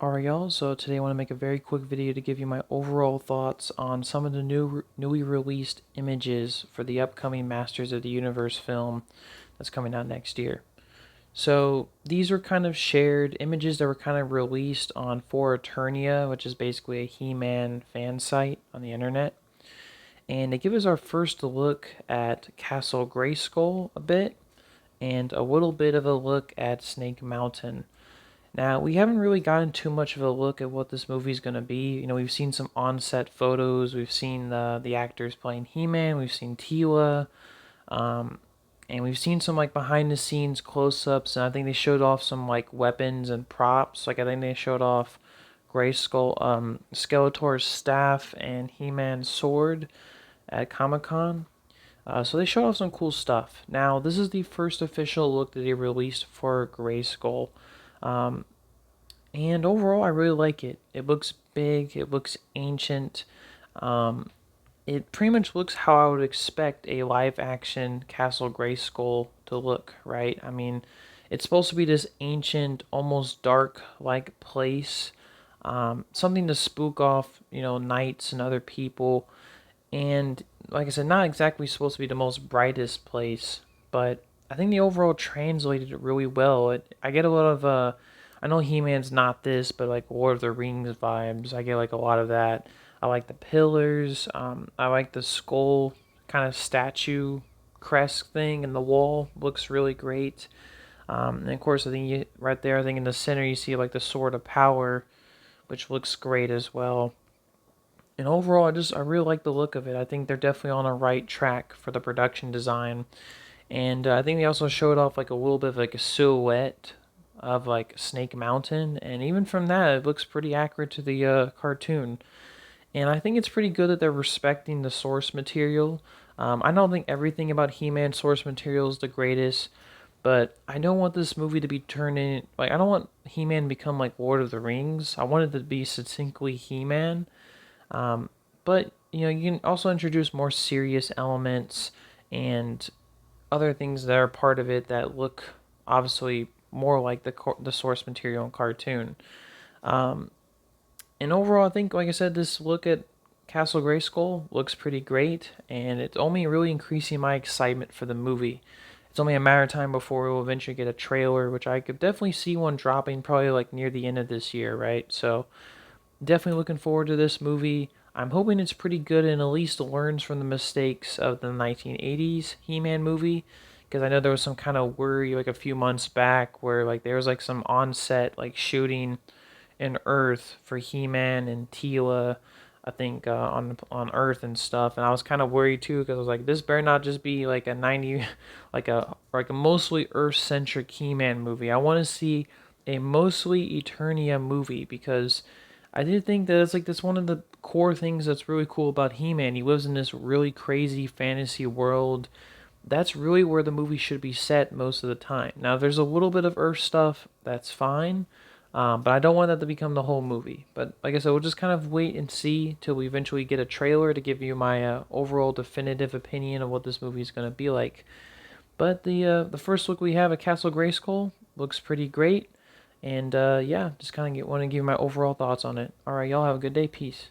Alright y'all, so today I want to make a very quick video to give you my overall thoughts on some of the newly released images for the upcoming Masters of the Universe film that's coming out next year. So these were kind of shared images that were kind of released on For Eternia, which is basically a He-Man fan site on the internet. And they give us our first look at Castle Greyskull a bit, and a little bit of a look at Snake Mountain. Now, we haven't really gotten too much of a look at what this movie is going to be. We've seen some on-set photos. We've seen the actors playing He-Man. We've seen Tila. Um, and we've seen some, like, behind-the-scenes close-ups. And I think they showed off some, like, weapons and props. Like, I think they showed off Skeletor's staff and He-Man's sword at Comic-Con. So they showed off some cool stuff. Now, this is the first official look that they released for Greyskull. Um, and overall, I really like it. It looks big. It looks ancient. Um, it pretty much looks how I would expect a live-action Castle Grayskull to look, right? I mean, it's supposed to be this ancient, almost dark-like place. Something to spook off, knights and other people. And like I said, not exactly supposed to be the most brightest place, but I think the overall translated it really well. I get a lot of I know He-Man's not this, but like Lord of the Rings vibes. I get like a lot of that. I like the pillars. I like the skull kind of statue crest thing in the wall. Looks really great. And of course, I think right there, I think in the center you see like the sword of power, which looks great as well. And overall, I really like the look of it. I think they're definitely on a right track for the production design. And I think they also showed off like a little bit of like a silhouette of like Snake Mountain, and even from that, it looks pretty accurate to the cartoon. And I think it's pretty good that they're respecting the source material. I don't think everything about He-Man source material is the greatest, but I don't want this movie to be turned in like I don't want He-Man to become like Lord of the Rings. I want it to be succinctly He-Man. But you can also introduce more serious elements and other things that are part of it that look obviously more like the source material and cartoon. Um, and overall, I think, like I said, this look at Castle Grayskull looks pretty great, and it's only really increasing my excitement for the movie. It's only a matter of time before we'll eventually get a trailer, which I could definitely see one dropping probably like near the end of this year, right? So definitely looking forward to this movie. I'm hoping it's pretty good and at least learns from the mistakes of the 1980s He-Man movie, because I know there was some kind of worry like a few months back where like there was like some on-set like shooting in Earth for He-Man and Tila, I think on Earth and stuff, and I was kind of worried too because I was like, this better not just be like a 90, like a mostly Earth-centric He-Man movie. I want to see a mostly Eternia movie because I did think that it's like that's one of the core things that's really cool about He-Man. He lives in this really crazy fantasy world. That's really where the movie should be set most of the time. Now, if there's a little bit of Earth stuff, that's fine. But I don't want that to become the whole movie. But like I said, we'll just kind of wait and see till we eventually get a trailer to give you my overall definitive opinion of what this movie is going to be like. But the first look we have at Castle Grayskull looks pretty great. And yeah, just kind of want to give you my overall thoughts on it. All right, y'all have a good day. Peace.